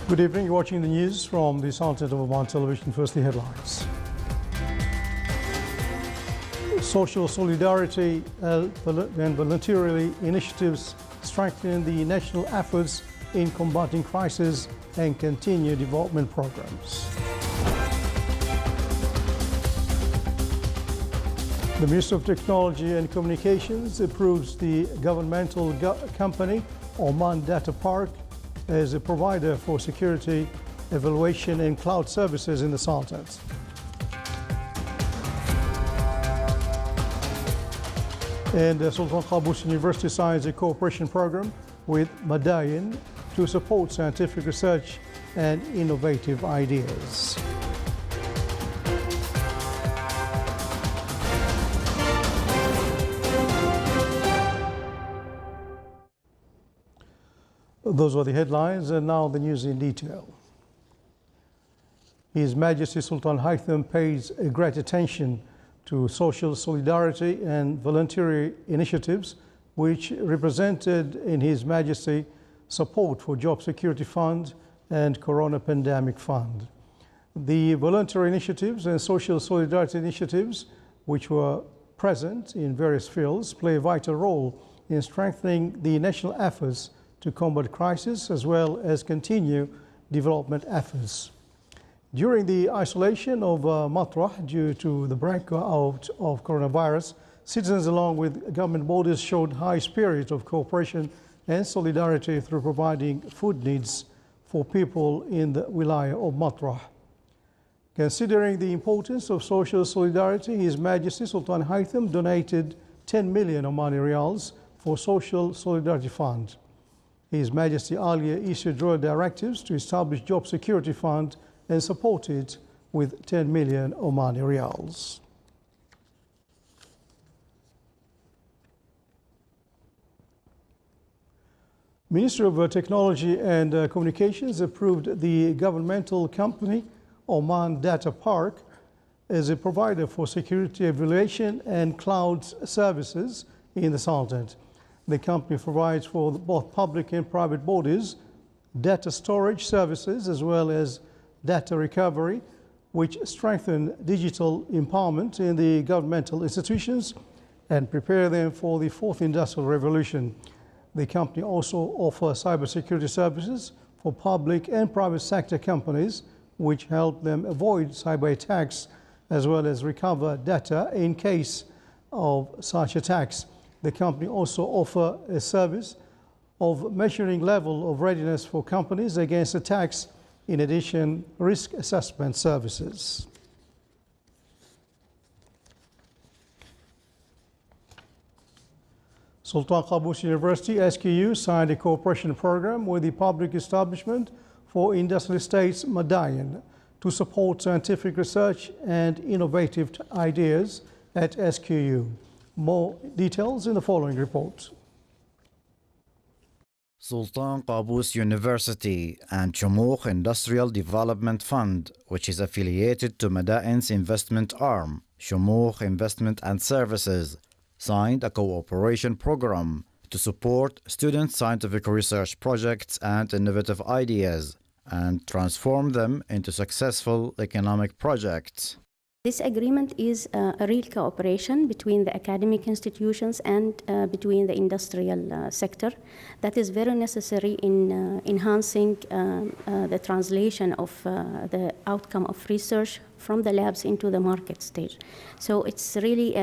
Good evening. You're watching the news from the Sultanate of Oman Television. First, the headlines. Social solidarity and voluntary initiatives strengthen the national efforts in combating crisis and continue development programs. The Minister of Technology and Communications approves the governmental company Oman Data Park as a provider for security, evaluation and cloud services in the Sultanate. And Sultan Qaboos University signs a cooperation program with Madain to support scientific research and innovative ideas. Those were the headlines, and now the news in detail. His Majesty Sultan Haitham pays great attention to social solidarity and voluntary initiatives, which represented in His Majesty support for Job Security Fund and Corona Pandemic Fund. The voluntary initiatives and social solidarity initiatives, which were present in various fields, play a vital role in strengthening the national efforts to combat crisis as well as continue development efforts. During the isolation of Matrah due to the breakout of coronavirus, citizens along with government bodies showed high spirit of cooperation and solidarity through providing food needs for people in the Wilaya of Matrah. Considering the importance of social solidarity, His Majesty Sultan Haitham donated 10 million Omani Riyals for Social Solidarity Fund. His Majesty earlier issued royal directives to establish Job Security Fund and support it with 10 million Omani Riyals. Ministry of Technology and Communications approved the governmental company Oman Data Park as a provider for security evaluation and cloud services in the Sultanate. The company provides for both public and private bodies data storage services as well as data recovery, which strengthen digital empowerment in the governmental institutions and prepare them for the fourth industrial revolution. The company also offers cybersecurity services for public and private sector companies, which help them avoid cyber attacks as well as recover data in case of such attacks. The company also offers a service of measuring level of readiness for companies against attacks, in addition risk assessment services. Sultan Qaboos University SQU signed a cooperation program with the public establishment for industrial estates Madain to support scientific research and innovative ideas at SQU. More details in the following report. Sultan Qaboos University and Shumukh Industrial Development Fund, which is affiliated to Madain's investment arm, Shumukh Investment and Services, signed a cooperation program to support student scientific research projects and innovative ideas and transform them into successful economic projects. This agreement is a real cooperation between the academic institutions and between the industrial sector that is very necessary in enhancing the translation of the outcome of research from the labs into the market stage. So it's really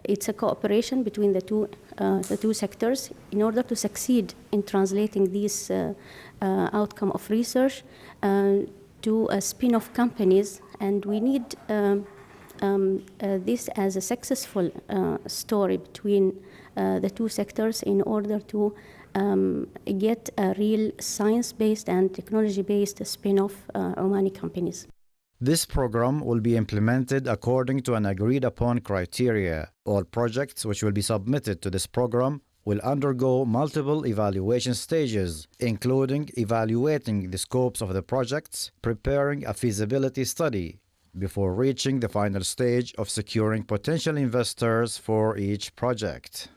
it's a cooperation between the two sectors in order to succeed in translating this outcome of research to spin-off companies. And we need this as a successful story between the two sectors in order to get a real science-based and technology-based spin-off Omani companies. This program will be implemented according to an agreed-upon criteria. All projects which will be submitted to this program will undergo multiple evaluation stages, including evaluating the scopes of the projects, preparing a feasibility study, before reaching the final stage of securing potential investors for each project.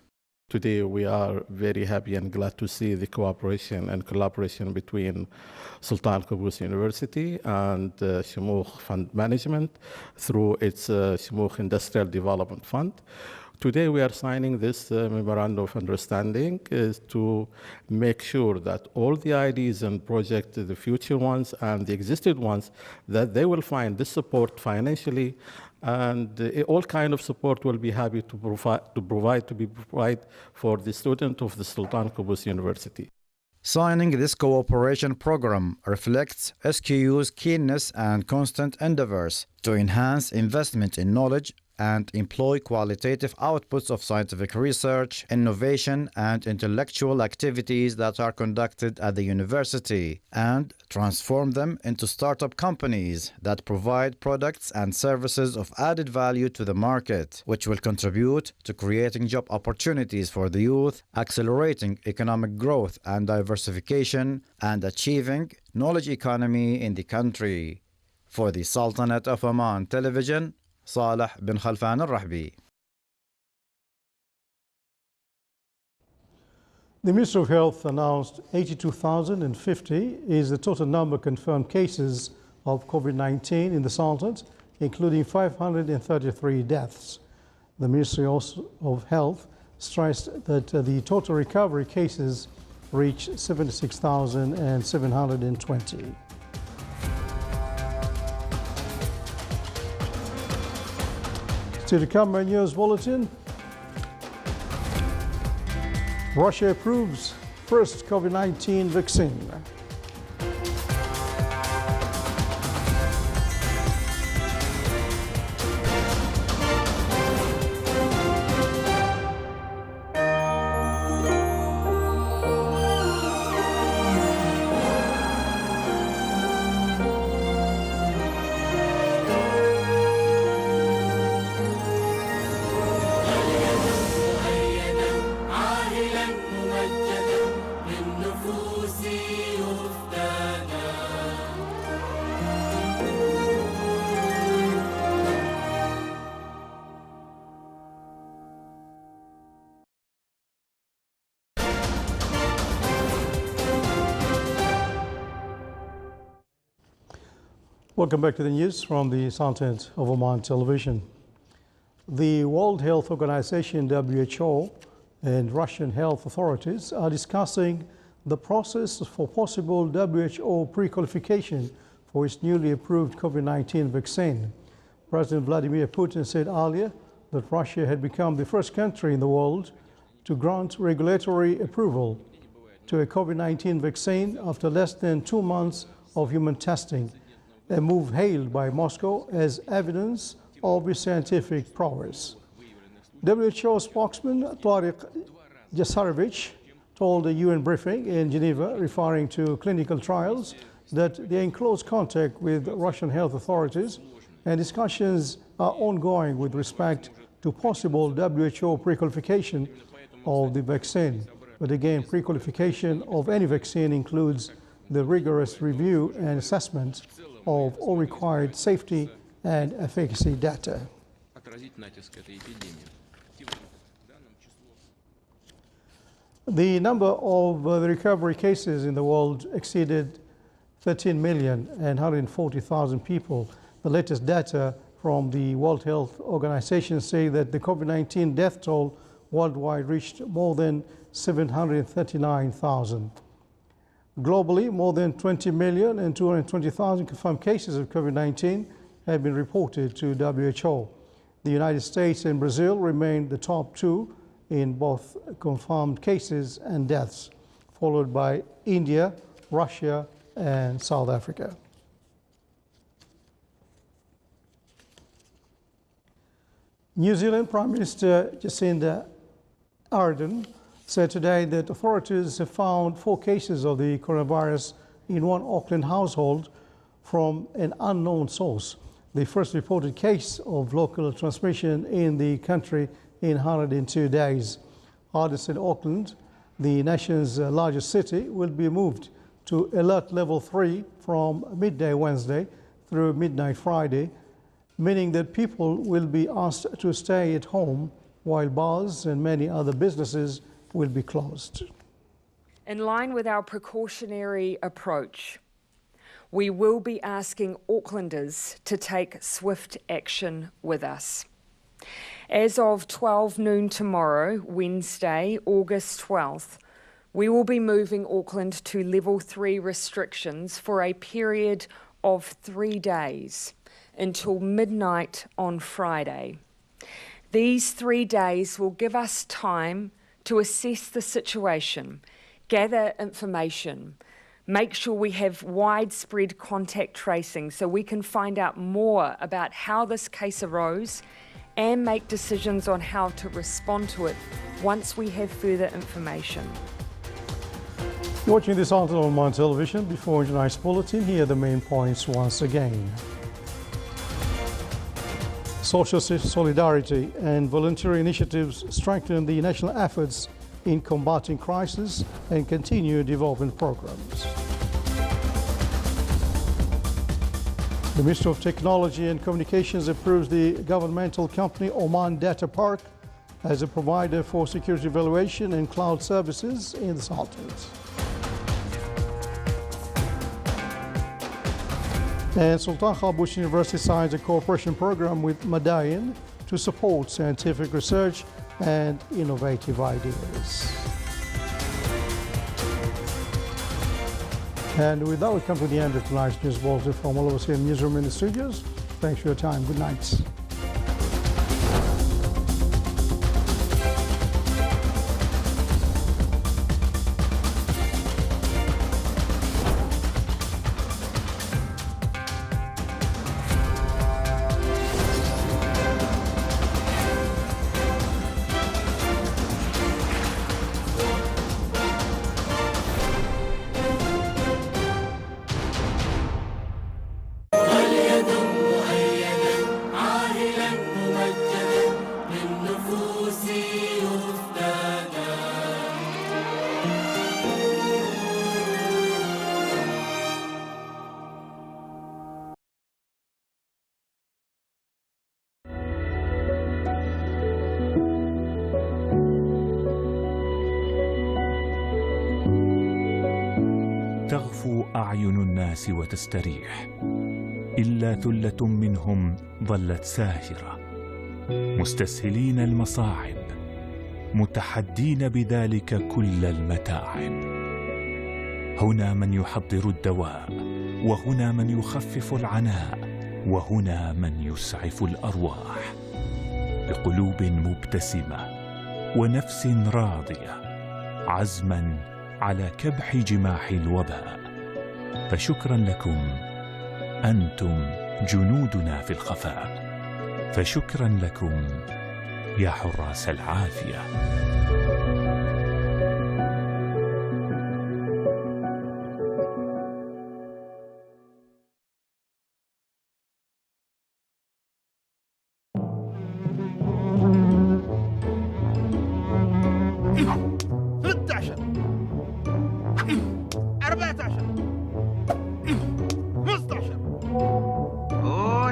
Today, we are very happy and glad to see the cooperation and collaboration between Sultan Qaboos University and Shimookh Fund Management through its Shimookh Industrial Development Fund. Today, we are signing this memorandum of understanding to make sure that all the ideas and projects, the future ones and the existing ones, that they will find this support financially, and all kind of support will be happy to provide for the student of the Sultan Qaboos University. Signing this cooperation program reflects SQU's keenness and constant endeavors to enhance investment in knowledge and employ qualitative outputs of scientific research, innovation, and intellectual activities that are conducted at the university, and transform them into startup companies that provide products and services of added value to the market, which will contribute to creating job opportunities for the youth, accelerating economic growth and diversification, and achieving knowledge economy in the country. For the Sultanate of Oman Television, Saleh bin Khalfan al-Rahbi. The Ministry of Health announced 82,050 is the total number of confirmed cases of COVID-19 in the Sultanate, including 533 deaths. The Ministry of Health stressed that the total recovery cases reached 76,720. To the Camera News Bulletin, Russia approves first COVID-19 vaccine. Welcome back to the news from the Sultanate of Oman Television. The World Health Organization, WHO, and Russian health authorities are discussing the process for possible WHO pre-qualification for its newly approved COVID-19 vaccine. President Vladimir Putin said earlier that Russia had become the first country in the world to grant regulatory approval to a COVID-19 vaccine after less than 2 months of human testing, a move hailed by Moscow as evidence of its scientific prowess. WHO spokesman Tariq Jasarevich told a UN briefing in Geneva, referring to clinical trials, that they're in close contact with Russian health authorities and discussions are ongoing with respect to possible WHO pre-qualification of the vaccine. But again, pre-qualification of any vaccine includes the rigorous review and assessment of all required safety and efficacy data. The number of the recovery cases in the world exceeded 13,140,000 people. The latest data from the World Health Organization say that the COVID-19 death toll worldwide reached more than 739,000. Globally, more than 20,220,000 confirmed cases of COVID-19 have been reported to WHO. The United States and Brazil remain the top two in both confirmed cases and deaths, followed by India, Russia, and South Africa. New Zealand Prime Minister Jacinda Ardern said today that authorities have found 4 cases of the coronavirus in one Auckland household from an unknown source, the first reported case of local transmission in the country in 102 days. Ardern said Auckland, the nation's largest city, will be moved to alert level 3 from midday Wednesday through midnight Friday, meaning that people will be asked to stay at home while bars and many other businesses will be closed. In line with our precautionary approach, we will be asking Aucklanders to take swift action with us. As of 12 noon tomorrow, Wednesday, August 12th, we will be moving Auckland to level 3 restrictions for a period of 3 days until midnight on Friday. These 3 days will give us time to assess the situation, gather information, make sure we have widespread contact tracing so we can find out more about how this case arose and make decisions on how to respond to it once we have further information. You're watching this on my television. Before tonight's bulletin, here are the main points once again. Social solidarity and voluntary initiatives strengthen the national efforts in combating crisis and continue development programs. The Ministry of Technology and Communications approves the governmental company Oman Data Park as a provider for security evaluation and cloud services in the Sultanate. And Sultan Qaboos University signs a cooperation program with Madain to support scientific research and innovative ideas. And with that, we come to the end of tonight's news bulletin from all of us here in the newsroom and the studios. Thanks for your time. Good night. تغفو أعين الناس وتستريح، إلا ثلة منهم ظلت ساهرة مستسهلين المصاعب، متحدين بذلك كل المتاعب. هنا من يحضر الدواء، وهنا من يخفف العناء، وهنا من يسعف الأرواح. بقلوب مبتسمة ونفس راضية، عزما على كبح جماح الوباء. فشكرا لكم، أنتم جنودنا في الخفاء. فشكرا لكم يا حراس العافية.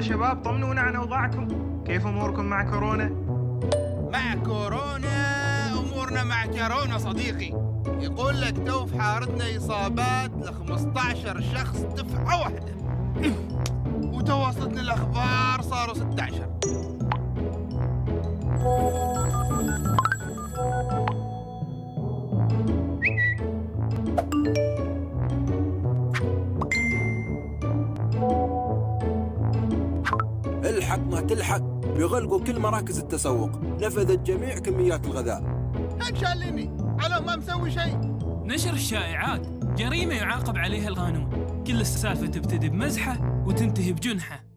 شباب طمنونا عن أوضاعكم، كيف أموركم مع كورونا؟ مع كورونا أمورنا مع كورونا صديقي. يقول لك تو في حارتنا إصابات ل15 شخص دفعة واحدة، وتو وصلتنا الأخبار صاروا 16. الحق ما تلحق، بيغلقوا كل مراكز التسوق، نفذت جميع كميات الغذاء. انشالني على ما مسوي شيء. نشر الشائعات جريمة يعاقب عليها القانون، كل السالفة تبتدي بمزحة وتنتهي بجنحة.